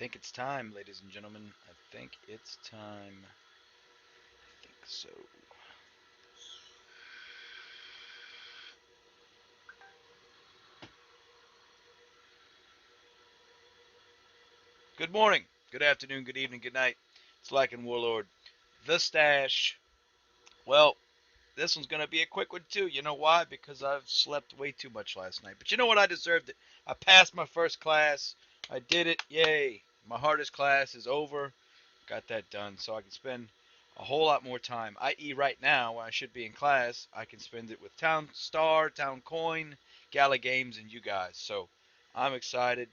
think it's time, ladies and gentlemen. I think it's time. I think so. Good morning, good afternoon, good evening, good night. It's Lycan Warlord, the Stash. Well, this one's gonna be a quick one too. You know why? Because I've slept way too much last night. But you know what? I deserved it. I passed my first class. I did it. Yay! My hardest class is over. Got that done, so I can spend a whole lot more time. I.e., right now, when I should be in class, I can spend it with TOWNSTAR, TownCoin, Gala Games, and you guys. So I'm excited.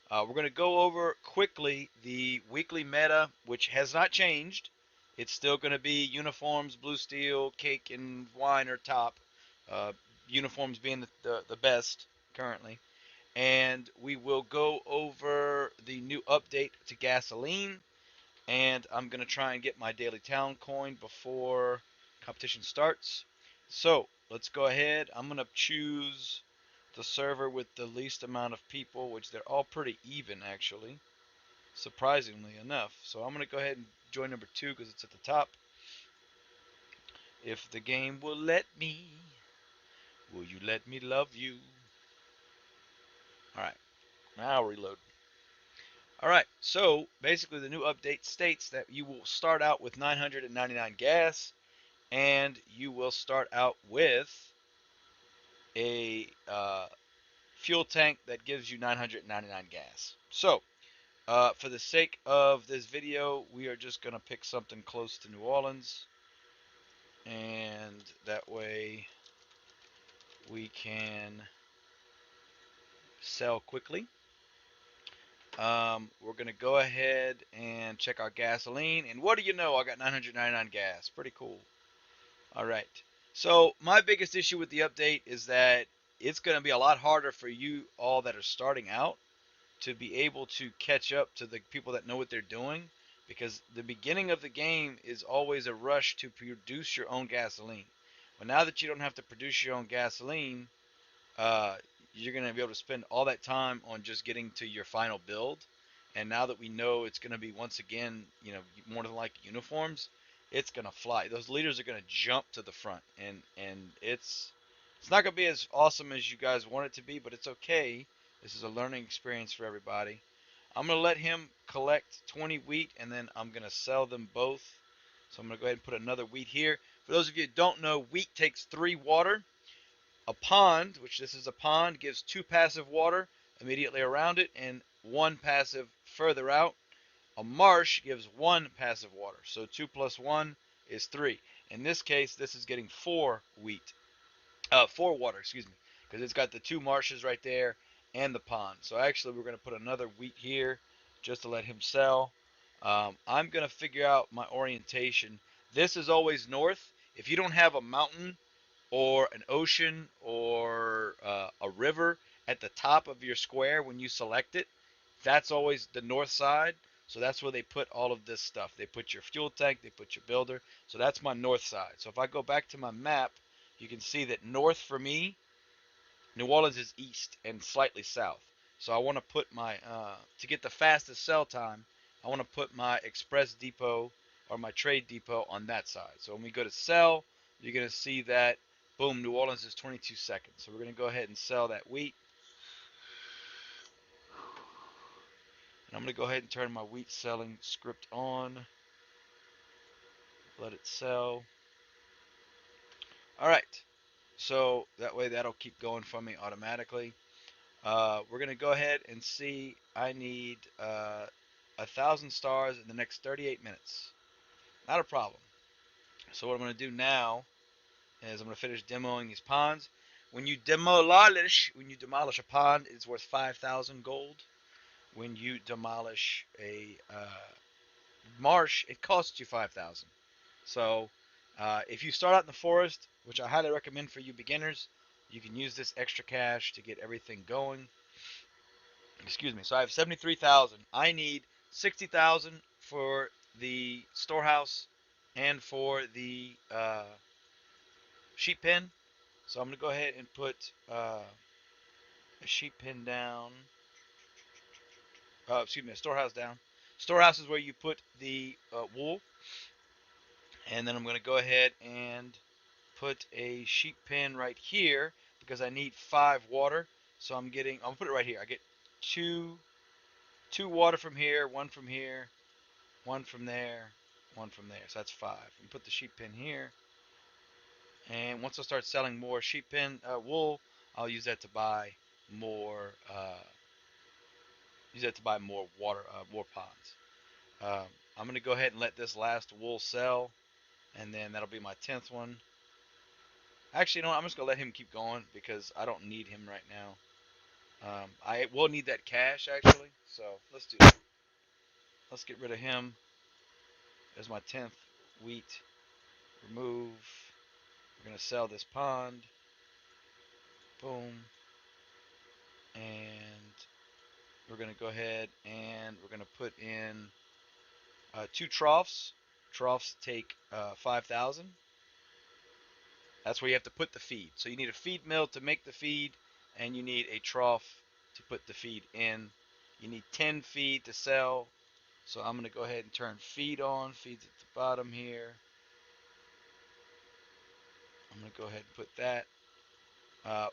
We're going to go over quickly the weekly meta, which has not changed. It's still going to be uniforms, blue steel, cake, and wine are top. Uh, Uniforms being the best currently. And we will go over the new update to gasoline, and I'm going to try and get my daily town coin before competition starts. So let's go ahead. I'm going to choose the server with the least amount of people, which they're all pretty even actually, surprisingly enough. So I'm going to go ahead and join number 2 because it's at the top. If the game will let me, will you let me love you? All right, now I'll reload. All right, so basically the new update states that you will start out with 999 gas, and you will start out with a fuel tank that gives you 999 gas. So, for the sake of this video, we are just going to pick something close to New Orleans, and that way we can sell quickly. We're going to go ahead and check our gasoline, and what do you know? I got 999 gas. Pretty cool. All right. So my biggest issue with the update is that it's going to be a lot harder for you all that are starting out to be able to catch up to the people that know what they're doing, because the beginning of the game is always a rush to produce your own gasoline. But now that you don't have to produce your own gasoline, uh, you're going to be able to spend all that time on just getting to your final build. And now that we know it's going to be once again, more than like uniforms, it's going to fly. Those leaders are going to jump to the front, and it's not going to be as awesome as you guys want it to be, but it's okay. This is a learning experience for everybody. I'm going to let him collect 20 wheat, and then I'm going to sell them both. So I'm going to go ahead and put another wheat here. For those of you who don't know, wheat takes 3 water. A pond, which this is a pond, gives 2 passive water immediately around it and 1 passive further out. A marsh gives 1 passive water. So 2 plus 1 is 3. In this case, this is getting 4 wheat. 4 water, excuse me. Because it's got the 2 marshes right there and the pond. So actually, we're going to put another wheat here just to let him sell. I'm going to figure out my orientation. This is always north. If you don't have a mountain or an ocean or a river at the top of your square when you select it, that's always the north side. So that's where they put all of this stuff. They put your fuel tank, they put your builder. So that's my north side. So if I go back to my map, you can see that north for me, New Orleans is east and slightly south. So I want to put my, to get the fastest sell time, I want to put my express depot or my trade depot on that side. So when we go to sell, you're going to see that, boom, New Orleans is 22 seconds. So we're going to go ahead and sell that wheat. And I'm going to go ahead and turn my wheat selling script on. Let it sell. All right. So that way that'll keep going for me automatically. We're going to go ahead and see. I need 1,000 stars in the next 38 minutes. Not a problem. So what I'm going to do now is I'm going to finish demoing these ponds. When you demolish a pond, it's worth 5,000 gold. When you demolish a marsh, it costs you 5,000. So if you start out in the forest, which I highly recommend for you beginners, you can use this extra cash to get everything going. Excuse me. So I have 73,000. I need 60,000 for the storehouse and for the sheep pen. So I'm going to go ahead and put a sheep pen down. excuse me, a storehouse down. Storehouse is where you put the wool. And then I'm going to go ahead and put a sheep pen right here because I need 5 water. So I'm going to put it right here. I get two water from here, one from here, one from there, one from there. So that's 5. And put the sheep pen here. And once I start selling more sheep pen wool, I'll use that to buy more water, more ponds. I'm going to go ahead and let this last wool sell, and then that'll be my 10th one. Actually, you know what? I'm just going to let him keep going because I don't need him right now. I will need that cash, actually, so let's do that. Let's get rid of him. There's my 10th wheat. Remove. We're going to sell this pond. Boom. And we're going to go ahead and we're going to put in 2 troughs. Troughs take 5,000. That's where you have to put the feed. So you need a feed mill to make the feed, and you need a trough to put the feed in. You need 10 feed to sell. So I'm going to go ahead and turn feed on. Feed's at the bottom here. I'm going to go ahead and put that.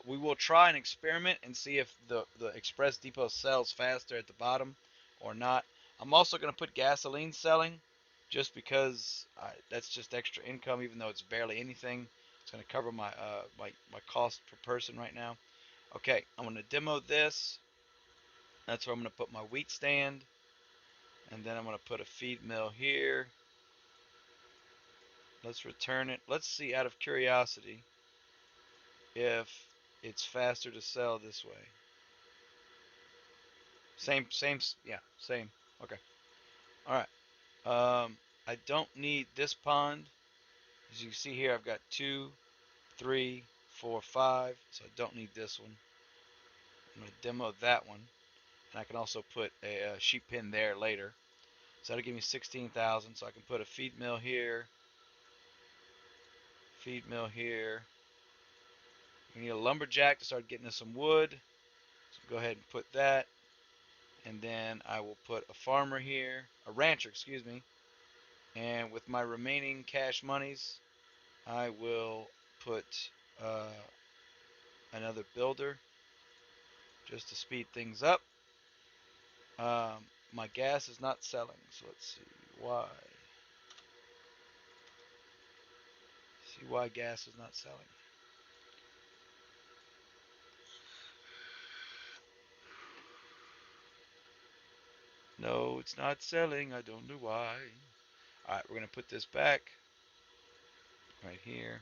We will try an experiment and see if the Express Depot sells faster at the bottom or not. I'm also going to put gasoline selling just because that's just extra income, even though it's barely anything. It's going to cover my cost per person right now. Okay, I'm going to demo this. That's where I'm going to put my wheat stand. And then I'm going to put a feed mill here. Let's return it. Let's see, out of curiosity, if it's faster to sell this way. Same, yeah, same. Okay. All right. I don't need this pond. As you see here, I've got 2, 3, 4, 5. So I don't need this one. I'm going to demo that one. And I can also put a sheep pen there later. So that'll give me 16,000. So I can put a feed mill here. Feed mill here. We need a lumberjack to start getting us some wood. So go ahead and put that. And then I will put a farmer here. A rancher, excuse me. And with my remaining cash monies, I will put another builder just to speed things up. My gas is not selling, so let's see why. See why gas is not selling. No, it's not selling. I don't know why. Alright, we're going to put this back right here.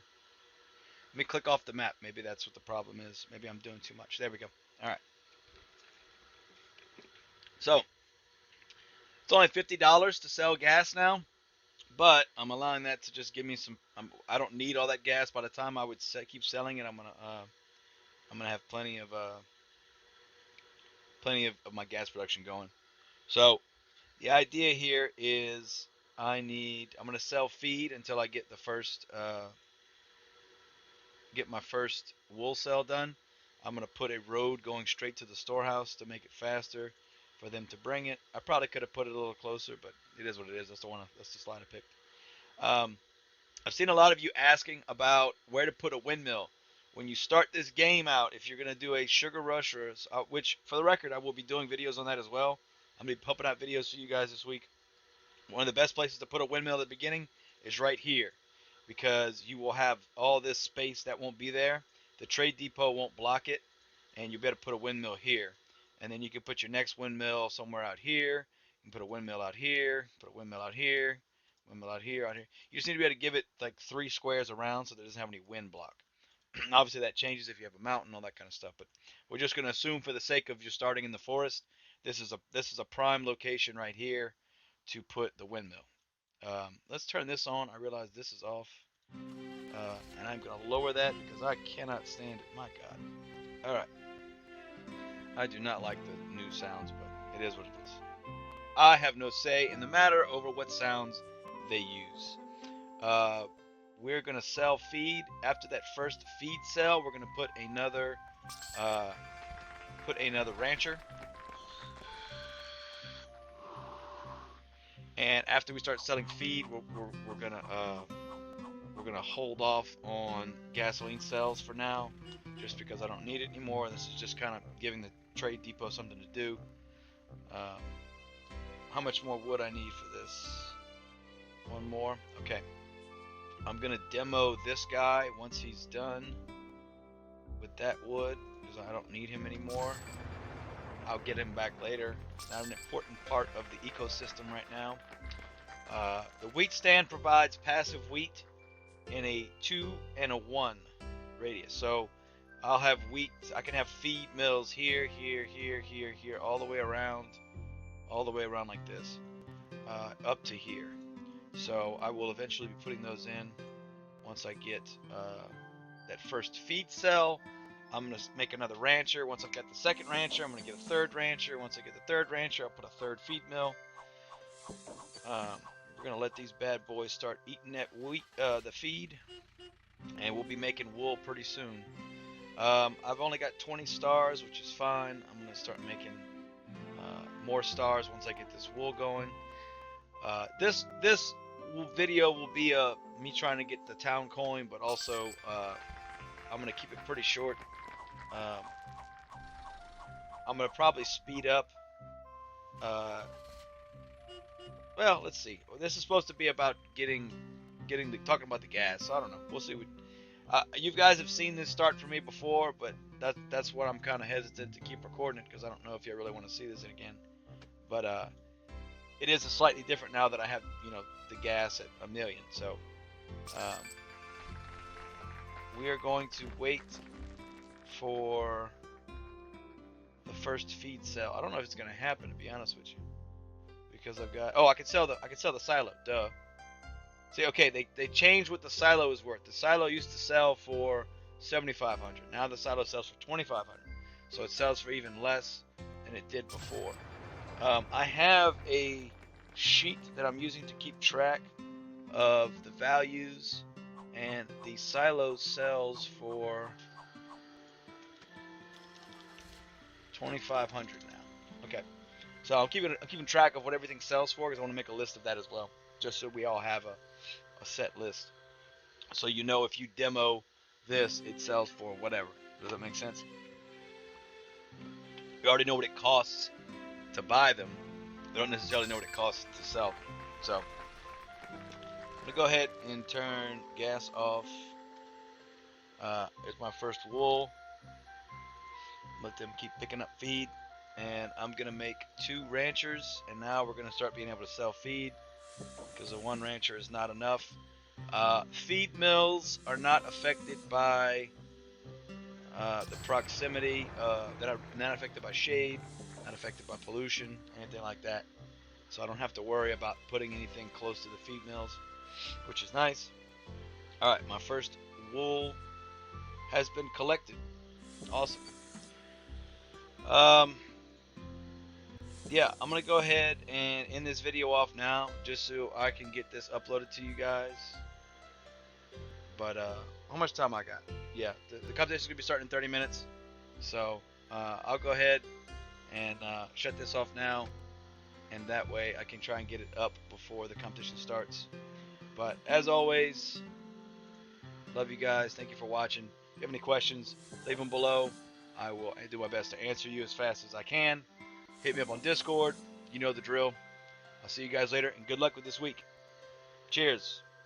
Let me click off the map. Maybe that's what the problem is. Maybe I'm doing too much. There we go. Alright. So, it's only $50 to sell gas now, but I'm allowing that to just give me some. I don't need all that gas. By the time I would keep selling it, I'm gonna have plenty of my gas production going. So the idea here is I'm gonna sell feed until I get the first get my first wool sale done. I'm gonna put a road going straight to the storehouse to make it faster for them to bring it. I probably could have put it a little closer, but it is what it is. That's the slide I picked. I've seen a lot of you asking about where to put a windmill. When you start this game out, if you're going to do a sugar rush, which for the record, I will be doing videos on that as well. I'm going to be pumping out videos for you guys this week. One of the best places to put a windmill at the beginning is right here, because you will have all this space that won't be there. The trade depot won't block it, and you better put a windmill here. And then you can put your next windmill somewhere out here. You can put a windmill out here, put a windmill out here, windmill out here, out here. You just need to be able to give it like 3 squares around so that it doesn't have any wind block. Obviously that changes if you have a mountain, all that kind of stuff, but we're just going to assume for the sake of you starting in the forest, this is a prime location right here to put the windmill. Let's turn this on. I realize this is off, and I'm going to lower that because I cannot stand it. My God. All right. I do not like the new sounds, but it is what it is. I have no say in the matter over what sounds they use. We're gonna sell feed. After that first feed sell, we're gonna put another rancher. And after we start selling feed, we're gonna hold off on gasoline sales for now, just because I don't need it anymore. This is just kind of giving the trade depot something to do. Um, how much more wood I need for this? One more. Okay. I'm gonna demo this guy once he's done with that wood, because I don't need him anymore. I'll get him back later. Not an important part of the ecosystem right now. The wheat stand provides passive wheat in a 2 and a 1 radius. So I'll have wheat, I can have feed mills here, here, here, here, here, all the way around like this, up to here. So I will eventually be putting those in once I get that first feed cell. I'm going to make another rancher. Once I've got the second rancher, I'm going to get a third rancher. Once I get the third rancher, I'll put a third feed mill. We're going to let these bad boys start eating that wheat, the feed, and we'll be making wool pretty soon. I've only got 20 stars, which is fine. I'm going to start making more stars once I get this wool going. This video will be me trying to get the town coin, but also I'm going to keep it pretty short. I'm going to probably speed up. Well, let's see. This is supposed to be about talking about the gas. So I don't know. We'll see. You guys have seen this start for me before, but that's what I'm kind of hesitant to keep recording it, because I don't know if you really want to see this again. But it is a slightly different now that I have, the gas at 1,000,000. So we are going to wait for the first feed cell. I don't know if it's going to happen, to be honest with you, because I've got. Oh, I can sell the silo. Duh. See, okay, they changed what the silo is worth. The silo used to sell for 7,500. Now the silo sells for 2,500. So it sells for even less than it did before. I have a sheet that I'm using to keep track of the values, and the silo sells for 2,500 now. Okay, so I'm keeping track of what everything sells for, because I want to make a list of that as well, just so we all have a set list. So if you demo this, it sells for whatever. Does that make sense? You already know what it costs to buy them. They don't necessarily know what it costs to sell. So I'm gonna go ahead and turn gas off. Here's my first wool. Let them keep picking up feed, and I'm gonna make 2 ranchers, and now we're gonna start being able to sell feed, because the 1 rancher is not enough. Feed mills are not affected by the proximity. They're not affected by shade, not affected by pollution, anything like that. So I don't have to worry about putting anything close to the feed mills, which is nice. Alright, my first wool has been collected. Awesome. Yeah, I'm going to go ahead and end this video off now, just so I can get this uploaded to you guys. But, how much time I got? Yeah, the competition is going to be starting in 30 minutes. So, I'll go ahead and shut this off now, and that way I can try and get it up before the competition starts. But as always, love you guys. Thank you for watching. If you have any questions, leave them below. I will do my best to answer you as fast as I can. Hit me up on Discord. You know the drill. I'll see you guys later, and good luck with this week. Cheers.